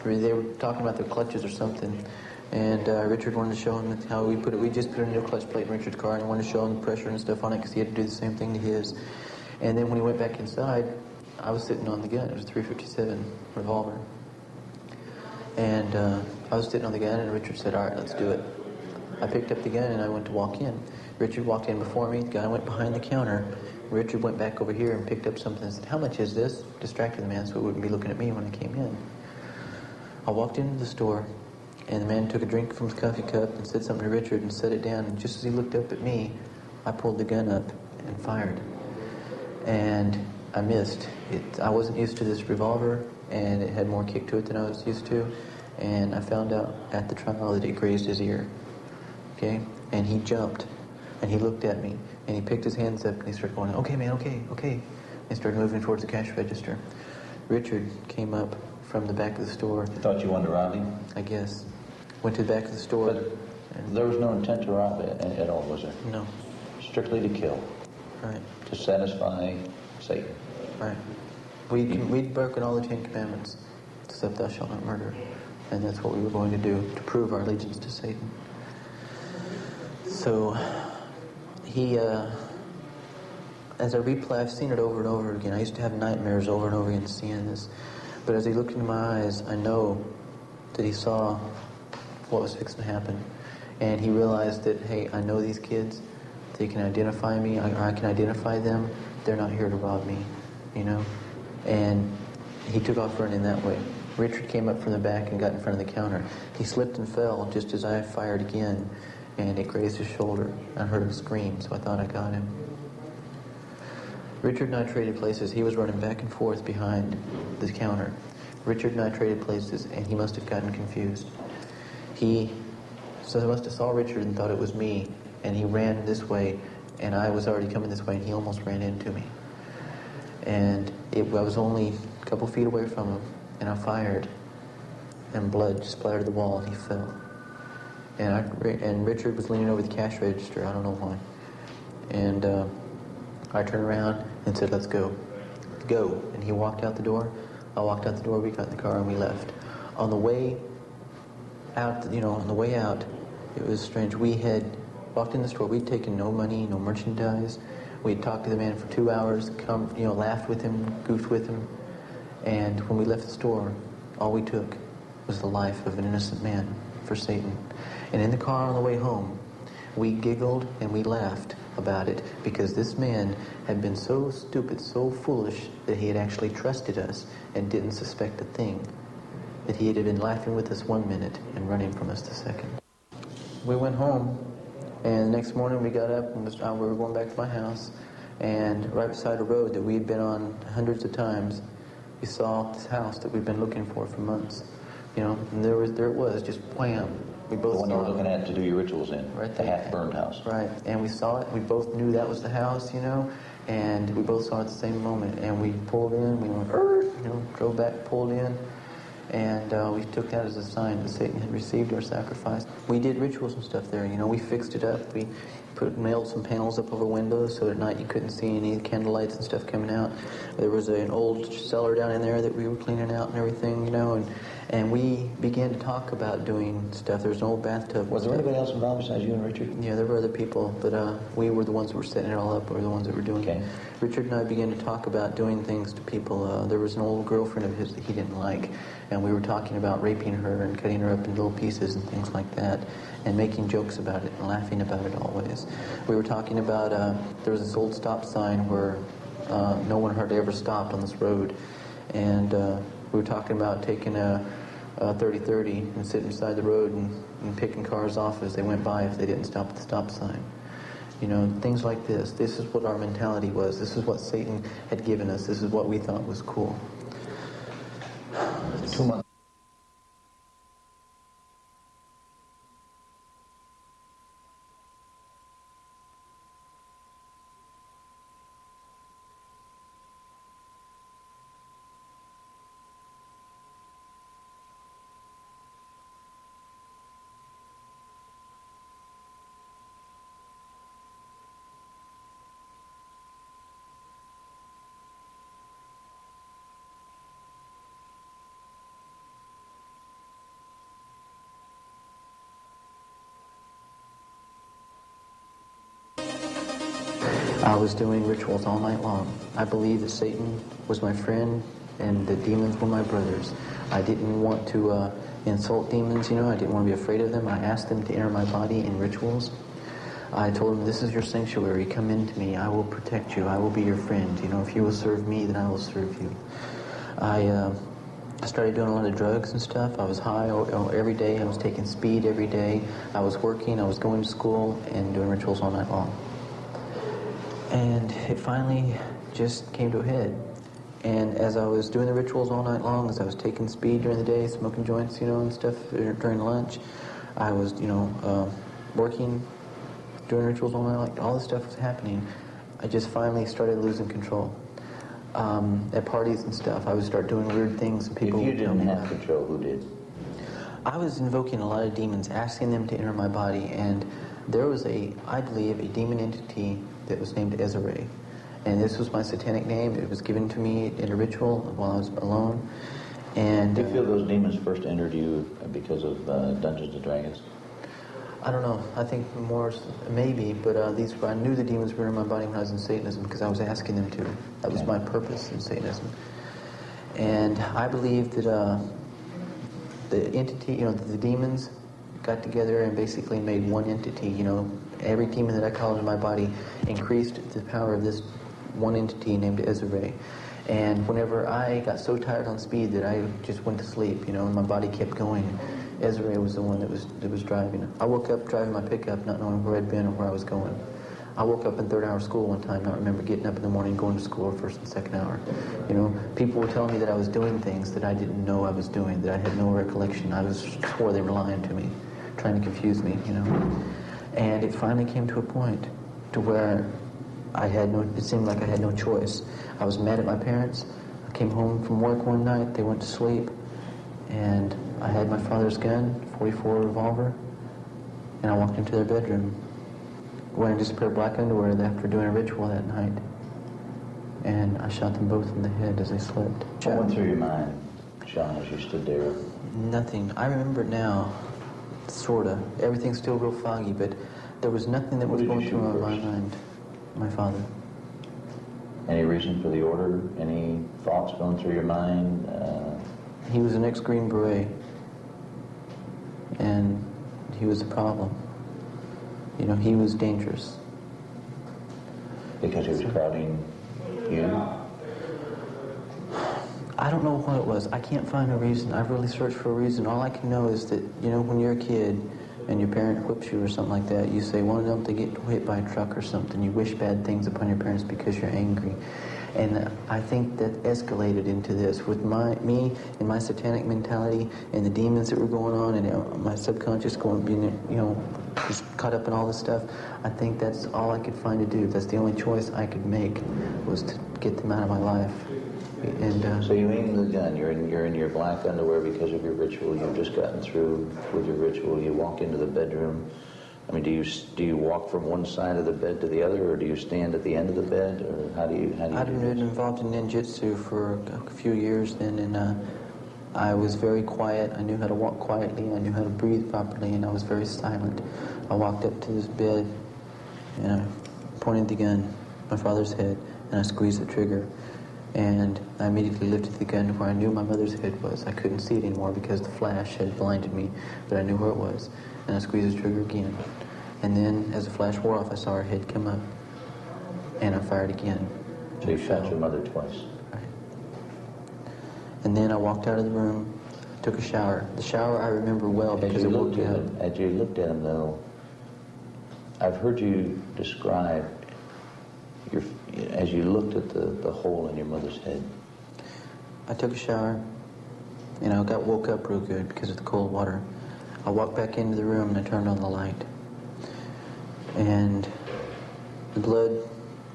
They were talking about their clutches or something, And Richard wanted to show him how we put it. We just put a new clutch plate in Richard's car and wanted to show him the pressure and stuff on it because he had to do the same thing to his. And then when he went back inside, I was sitting on the gun. It was a .357 revolver. And I was sitting on the gun, and Richard said, all right, let's do it. I picked up the gun, and I went to walk in. Richard walked in before me. The guy went behind the counter. Richard went back over here and picked up something and said, how much is this? Distracted the man so he wouldn't be looking at me when I came in. I walked into the store, and the man took a drink from his coffee cup and said something to Richard and set it down. And just as he looked up at me, I pulled the gun up and fired. And I missed. I wasn't used to this revolver, and it had more kick to it than I was used to. And I found out at the trial that it grazed his ear. Okay? And he jumped, and he looked at me, and he picked his hands up, and he started going, okay, man, okay, okay. And he started moving towards the cash register. Richard came up from the back of the store. You thought you wanted to rob him? I guess. Went to the back of the store. But there was no intent to rob it at all, was there? No. Strictly to kill. Right. To satisfy Satan. Right. We'd broken all the 10 Commandments, except thou shalt not murder. And that's what we were going to do, to prove our allegiance to Satan. So, as I replay, I've seen it over and over again. I used to have nightmares over and over again seeing this. But as he looked into my eyes, I know that he saw what was fixing to happen. And he realized that, hey, I know these kids. They can identify me, or I can identify them. They're not here to rob me, you know? And he took off running that way. Richard came up from the back and got in front of the counter. He slipped and fell just as I fired again, and it grazed his shoulder. I heard him scream, so I thought I got him. Richard and I traded places. He was running back and forth behind the counter. Richard and I traded places, and he must have gotten confused. He must have saw Richard and thought it was me, and he ran this way, and I was already coming this way, and he almost ran into me. And I was only a couple feet away from him, and I fired, and blood splattered the wall, and he fell. And Richard was leaning over the cash register. I don't know why. And I turned around and said, let's go. Go. And he walked out the door. I walked out the door. We got in the car and we left. On the way out, it was strange. We had walked in the store. We'd taken no money, no merchandise. We'd talked to the man for 2 hours, laughed with him, goofed with him. And when we left the store, all we took was the life of an innocent man for Satan. And in the car on the way home, we giggled and we laughed about it because this man had been so stupid, so foolish, that he had actually trusted us and didn't suspect a thing. That he had been laughing with us 1 minute and running from us the second. We went home, and the next morning we got up and we were going back to my house, and right beside a road that we had been on hundreds of times, we saw this house that we'd been looking for months. And there it was, just wham. We both the one you saw were looking at to do your rituals in, right the there. half-burned house. Right, and we saw it. We both knew that was the house, and we both saw it at the same moment. And we pulled in, we went, drove back, pulled in, and we took that as a sign that Satan had received our sacrifice. We did rituals and stuff there, we fixed it up. We nailed some panels up over windows so at night you couldn't see any candlelights and stuff coming out. There was an old cellar down in there that we were cleaning out and everything, and we began to talk about doing stuff. There was an old bathtub. Was there anybody else involved besides you and Richard? Yeah, there were other people, but we were the ones that were setting it all up. We were the ones that were doing it. Richard and I began to talk about doing things to people. There was an old girlfriend of his that he didn't like, and we were talking about raping her and cutting her up in little pieces and things like that, and making jokes about it and laughing about it always. We were talking about, there was this old stop sign where no one hardly ever stopped on this road, and we were talking about taking a 30-30 and sitting beside the road and picking cars off as they went by if they didn't stop at the stop sign. Things like this. This is what our mentality was. This is what Satan had given us. This is what we thought was cool. 2 months. I was doing rituals all night long. I believed that Satan was my friend and the demons were my brothers. I didn't want to insult demons, I didn't want to be afraid of them. I asked them to enter my body in rituals. I told them, this is your sanctuary, come into me, I will protect you, I will be your friend. If you will serve me, then I will serve you. I started doing a lot of drugs and stuff. I was high every day, I was taking speed every day. I was working, I was going to school and doing rituals all night long. And it finally just came to a head. And as I was doing the rituals all night long, as I was taking speed during the day, smoking joints, and stuff during lunch, I was, working, doing rituals all night, like all this stuff was happening. I just finally started losing control. At parties and stuff, I would start doing weird things and people If you would tell me didn't have about it. control, who did? I was invoking a lot of demons, asking them to enter my body, and there was I believe, a demon entity that was named Ezra. And this was my satanic name. It was given to me in a ritual while I was alone. And Do you feel those demons first entered you because of Dungeons and Dragons? I don't know. I think more, maybe, but I knew the demons were in my body when I was in Satanism because I was asking them to. That was my purpose in Satanism. And I believe that the entity, the demons got together and basically made one entity. Every demon that I called in my body increased the power of this one entity named Ezra. And whenever I got so tired on speed that I just went to sleep, and my body kept going, Ezra was the one that was driving. I woke up driving my pickup, not knowing where I'd been or where I was going. I woke up in third hour school one time, not remember getting up in the morning, going to school first and second hour. People were telling me that I was doing things that I didn't know I was doing, that I had no recollection. I swore they were lying to me, trying to confuse me, And it finally came to a point to where it seemed like I had no choice. I was mad at my parents. I came home from work one night, they went to sleep, and I had my father's gun, .44 revolver, and I walked into their bedroom wearing just a pair of black underwear after doing a ritual that night. And I shot them both in the head as they slept. What went through your mind, Sean, as you stood there? Nothing. I remember it now, sorta. Everything's still real foggy, but there was nothing that was going through my mind. My father. Any reason for the order? Any thoughts going through your mind? He was an ex-Green Beret, and he was a problem. He was dangerous. Because he was crowding you? I don't know what it was. I can't find a reason. I've really searched for a reason. All I can know is that, when you're a kid and your parent whips you or something like that, you say, well, don't they get hit by a truck or something? You wish bad things upon your parents because you're angry. And I think that escalated into this with me and my satanic mentality and the demons that were going on and my subconscious just caught up in all this stuff. I think that's all I could find to do. That's the only choice I could make, was to get them out of my life. And so you aim the gun. You're in your black underwear because of your ritual. You've just gotten through with your ritual. You walk into the bedroom. I mean, do you walk from one side of the bed to the other, or do you stand at the end of the bed, or how do you I'd been involved in ninjutsu for a few years then, and I was very quiet. I knew how to walk quietly. I knew how to breathe properly, and I was very silent. I walked up to this bed, and I pointed the gun at my father's head, and I squeezed the trigger. And I immediately lifted the gun to where I knew my mother's head was. I couldn't see it anymore because the flash had blinded me, but I knew where it was. And I squeezed the trigger again. And then, as the flash wore off, I saw her head come up. And I fired again. So you shot your mother twice? Right. And then I walked out of the room, took a shower. The shower I remember well because it woke me up. As you looked at him, though, I've heard you describe as you looked at the hole in your mother's head. I took a shower, and I woke up real good because of the cold water. I walked back into the room and I turned on the light. And the blood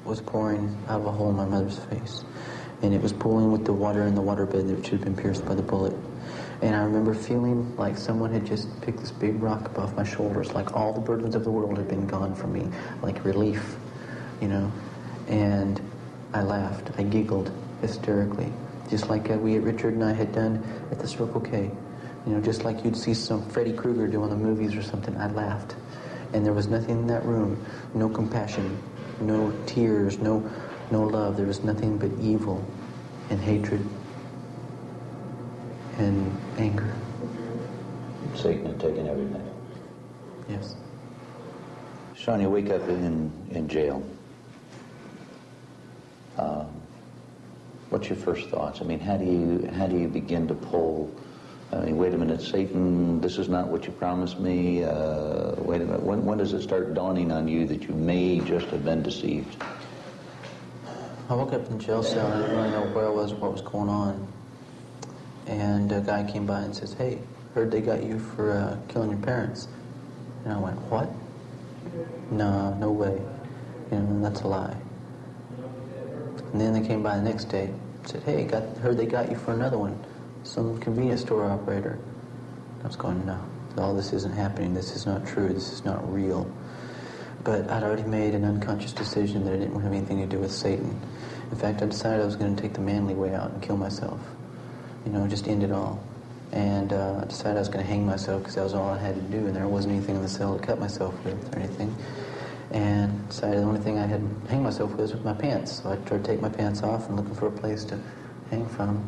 was pouring out of a hole in my mother's face. And it was pooling with the water in the waterbed that should have been pierced by the bullet. And I remember feeling like someone had just picked this big rock up off my shoulders, like all the burdens of the world had been gone from me, like relief, And I laughed. I giggled hysterically, just like Richard and I had done at the Circle K. Just like you'd see some Freddy Krueger do on the movies or something. I laughed. And there was nothing in that room, no compassion, no tears, no love. There was nothing but evil and hatred and anger. Satan had taken everything. Yes. Sean, you wake up in jail. What's your first thoughts? I mean, how do you begin to pull? I mean, wait a minute, Satan, this is not what you promised me. Wait a minute, when does it start dawning on you that you may just have been deceived? I woke up in the jail cell and I didn't really know where I was or what was going on. And a guy came by and says, "Hey, heard they got you for killing your parents." And I went, "What? No way. You know, that's a lie." And then they came by the next day and said, "Hey, heard they got you for another one, some convenience store operator." I was going, "No, all this isn't happening. This is not true. This is not real." But I'd already made an unconscious decision that I didn't have anything to do with Satan. In fact, I decided I was going to take the manly way out and kill myself. You know, just end it all. And I decided I was going to hang myself because that was all I had to do, and there wasn't anything in the cell to cut myself with or anything. And decided the only thing I had to hang myself with was my pants. So I tried to take my pants off and looking for a place to hang from.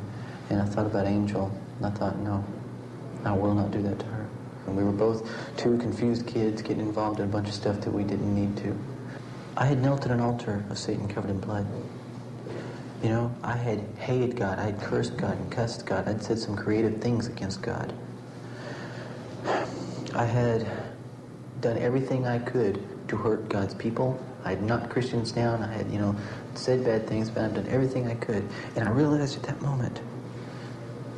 And I thought about Angel, and I thought, no, I will not do that to her. And we were both two confused kids getting involved in a bunch of stuff that we didn't need to. I had knelt at an altar of Satan covered in blood. You know, I had hated God, I had cursed God and cussed God, I'd said some creative things against God. I had done everything I could to hurt God's people. I had knocked Christians down, I had, said bad things, but I'd done everything I could. And I realized at that moment,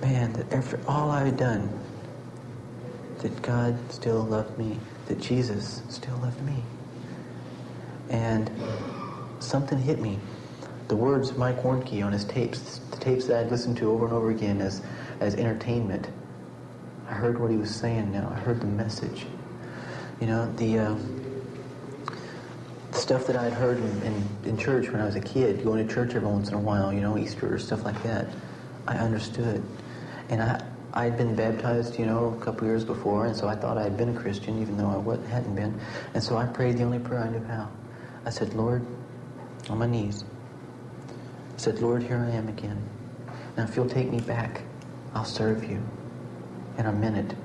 man, that after all I had done, that God still loved me, that Jesus still loved me. And something hit me. The words of Mike Warnke on his tapes, the tapes that I'd listened to over and over again as entertainment. I heard what he was saying now. I heard the message. You know, the stuff that I'd heard in church when I was a kid, going to church every once in a while, Easter or stuff like that, I understood. And I'd been baptized, a couple years before, and so I thought I had been a Christian, even though I hadn't been. And so I prayed the only prayer I knew how. I said, "Lord," on my knees, I said, "Lord, here I am again. Now if you'll take me back, I'll serve you." And I meant it.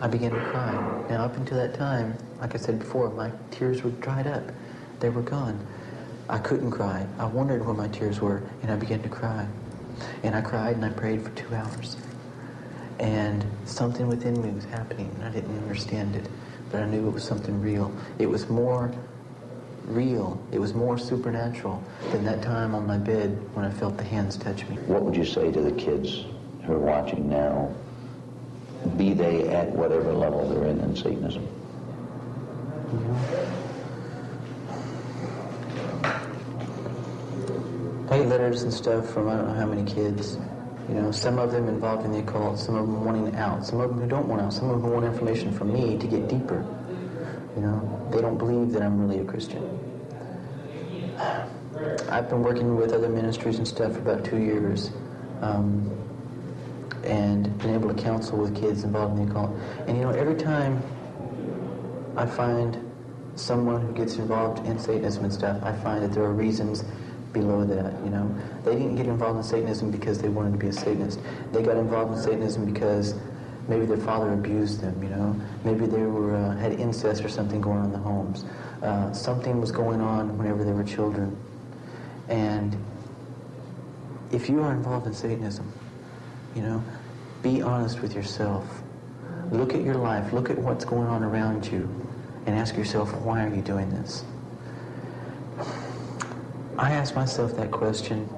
I began to cry. Now up until that time, like I said before, my tears were dried up. They were gone. I couldn't cry. I wondered where my tears were, and I began to cry. And I cried and I prayed for 2 hours. And something within me was happening, and I didn't understand it, but I knew it was something real. It was more real. It was more supernatural than that time on my bed when I felt the hands touch me. What would you say to the kids who are watching now, be they at whatever level they're in Satanism? I get letters and stuff from I don't know how many kids. Some of them involved in the occult, some of them wanting out, some of them who don't want out, some of them who want information from me to get deeper. They don't believe that I'm really a Christian. I've been working with other ministries and stuff for about 2 years, and been able to counsel with kids involved in the occult. And every time I find someone who gets involved in Satanism and stuff, I find that there are reasons below that, They didn't get involved in Satanism because they wanted to be a Satanist. They got involved in Satanism because maybe their father abused them, Maybe they had incest or something going on in the homes. Something was going on whenever they were children. And if you are involved in Satanism, be honest with yourself. Look at your life. Look at what's going on around you and ask yourself, why are you doing this? I asked myself that question,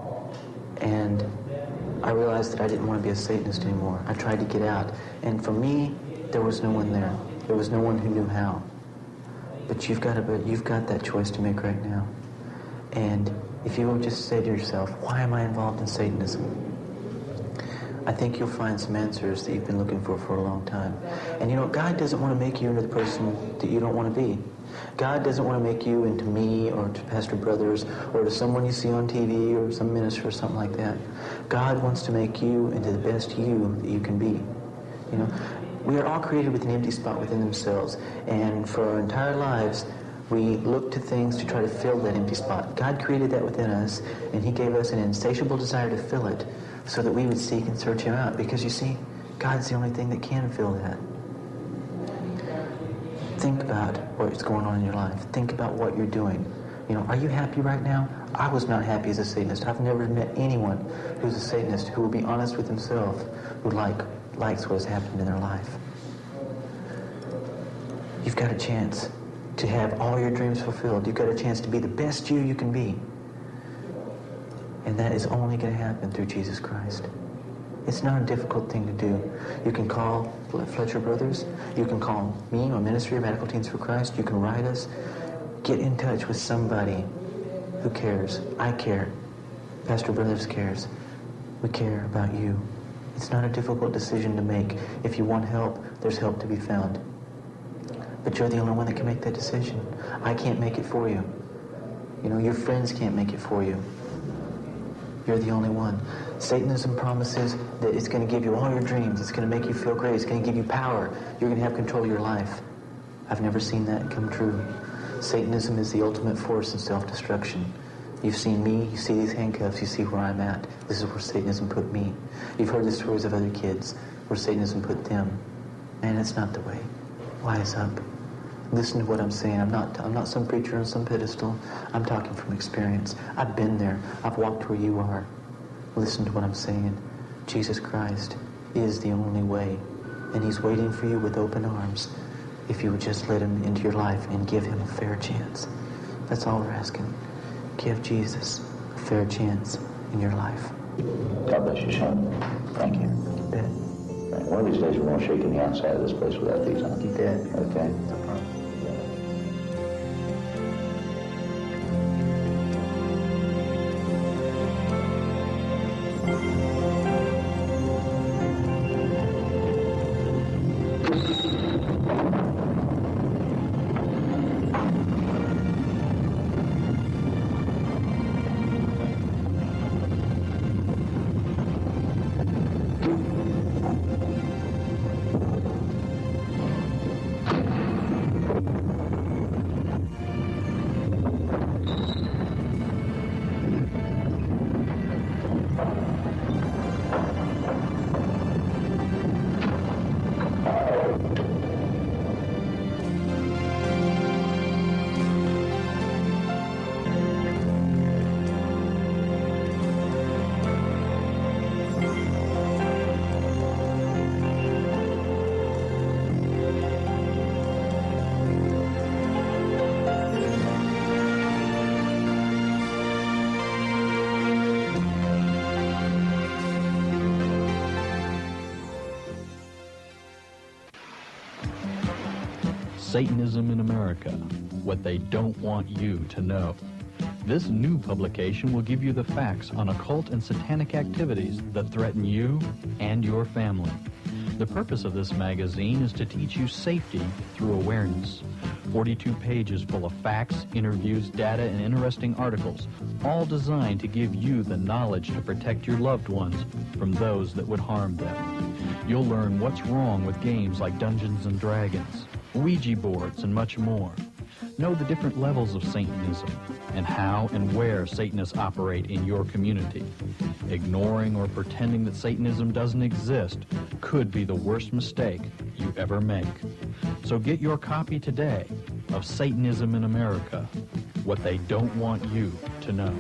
and I realized that I didn't want to be a Satanist anymore. I tried to get out, and for me, there was no one there. There was no one who knew how. But you've got that choice to make right now. And if you will just say to yourself, why am I involved in Satanism? I think you'll find some answers that you've been looking for a long time. And God doesn't want to make you into the person that you don't want to be. God doesn't want to make you into me or to Pastor Brothers or to someone you see on TV or some minister or something like that. God wants to make you into the best you that you can be. We are all created with an empty spot within themselves. And for our entire lives, We look to things to try to fill that empty spot. God created that within us, and He gave us an insatiable desire to fill it so that we would seek and search Him out. Because you see, God's the only thing that can fill that. Think about what's going on in your life. Think about what you're doing. You know, are you happy right now? I was not happy as a Satanist. I've never met anyone who's a Satanist who will be honest with himself, who likes what has happened in their life. You've got a chance to have all your dreams fulfilled. You've got a chance to be the best you can be. And that is only going to happen through Jesus Christ. It's not a difficult thing to do. You can call Fletcher Brothers. You can call me or Ministry of Radical Teens for Christ. You can write us. Get in touch with somebody who cares. I care. Pastor Brothers cares. We care about you. It's not a difficult decision to make. If you want help, there's help to be found. But you're the only one that can make that decision. I can't make it for you. You know, your friends can't make it for you. You're the only one. Satanism promises that it's going to give you all your dreams. It's going to make you feel great. It's going to give you power. You're going to have control of your life. I've never seen that come true. Satanism is the ultimate force in self-destruction. You've seen me, you see these handcuffs, you see where I'm at. This is where Satanism put me. You've heard the stories of other kids where Satanism put them. Man, it's not the way. Wise up. Listen to what I'm saying. I'm not some preacher on some pedestal. I'm talking from experience. I've been there. I've walked where you are. Listen to what I'm saying. Jesus Christ is the only way. And He's waiting for you with open arms if you would just let Him into your life and give Him a fair chance. That's all we're asking. Give Jesus a fair chance in your life. God bless you, son. Thank you. You bet. One of these days we're going to shake in the outside of this place without these on. You bet. Okay? No problem. Satanism in America, What They Don't Want You to Know. This new publication will give you the facts on occult and satanic activities that threaten you and your family. The purpose of this magazine is to teach you safety through awareness. 42 pages full of facts, interviews, data, and interesting articles, all designed to give you the knowledge to protect your loved ones from those that would harm them. You'll learn what's wrong with games like Dungeons and Dragons, Ouija boards, and much more. Know the different levels of Satanism and how and where Satanists operate in your community. Ignoring or pretending that Satanism doesn't exist could be the worst mistake you ever make. So get your copy today of Satanism in America, What They Don't Want You to Know.